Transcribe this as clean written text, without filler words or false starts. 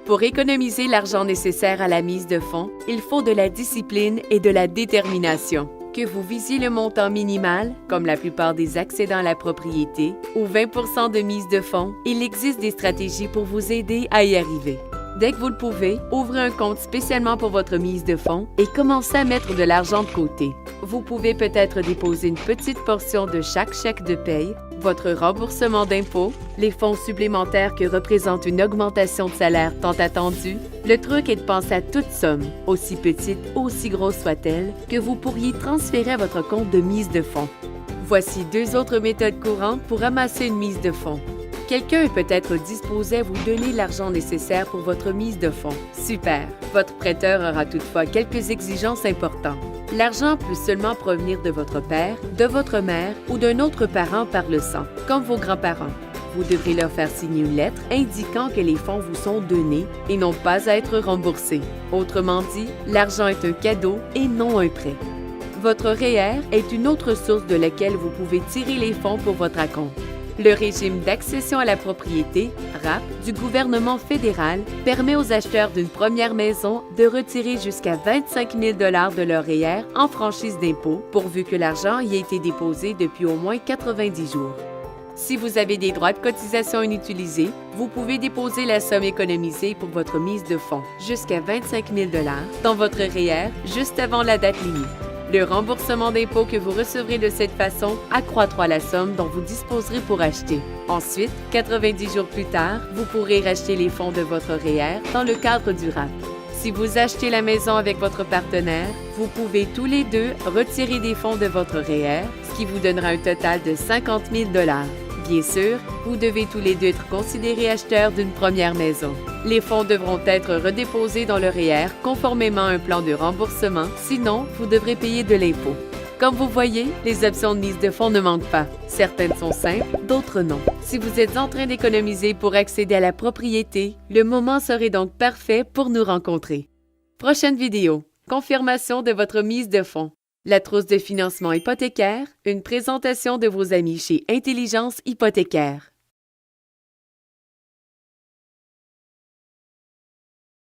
Pour économiser l'argent nécessaire à la mise de fonds, il faut de la discipline et de la détermination. Que vous visiez le montant minimal, comme la plupart des accédants à la propriété, ou 20 % de mise de fonds, il existe des stratégies pour vous aider à y arriver. Dès que vous le pouvez, ouvrez un compte spécialement pour votre mise de fonds et commencez à mettre de l'argent de côté. Vous pouvez peut-être déposer une petite portion de chaque chèque de paye, votre remboursement d'impôts, les fonds supplémentaires que représente une augmentation de salaire tant attendue. Le truc est de penser à toute somme, aussi petite ou aussi grosse soit-elle, que vous pourriez transférer à votre compte de mise de fonds. Voici 2 autres méthodes courantes pour amasser une mise de fonds. Quelqu'un est peut-être disposé à vous donner l'argent nécessaire pour votre mise de fonds. Super! Votre prêteur aura toutefois quelques exigences importantes. L'argent peut seulement provenir de votre père, de votre mère ou d'un autre parent par le sang, comme vos grands-parents. Vous devrez leur faire signer une lettre indiquant que les fonds vous sont donnés et n'ont pas à être remboursés. Autrement dit, l'argent est un cadeau et non un prêt. Votre REER est une autre source de laquelle vous pouvez tirer les fonds pour votre acompte. Le régime d'accession à la propriété, RAP, du gouvernement fédéral permet aux acheteurs d'une première maison de retirer jusqu'à 25 000 $ de leur REER en franchise d'impôt, pourvu que l'argent y ait été déposé depuis au moins 90 jours. Si vous avez des droits de cotisation inutilisés, vous pouvez déposer la somme économisée pour votre mise de fonds, jusqu'à 25 000 $ dans votre REER juste avant la date limite. Le remboursement d'impôts que vous recevrez de cette façon accroîtra la somme dont vous disposerez pour acheter. Ensuite, 90 jours plus tard, vous pourrez racheter les fonds de votre REER dans le cadre du RAP. Si vous achetez la maison avec votre partenaire, vous pouvez tous les deux retirer des fonds de votre REER, ce qui vous donnera un total de 50 000 $. Bien sûr, vous devez tous les deux être considérés acheteurs d'une première maison. Les fonds devront être redéposés dans le REER conformément à un plan de remboursement, sinon vous devrez payer de l'impôt. Comme vous voyez, les options de mise de fonds ne manquent pas. Certaines sont simples, d'autres non. Si vous êtes en train d'économiser pour accéder à la propriété, le moment serait donc parfait pour nous rencontrer. Prochaine vidéo. Confirmation de votre mise de fonds. La trousse de financement hypothécaire, une présentation de vos amis chez Intelligence Hypothécaire.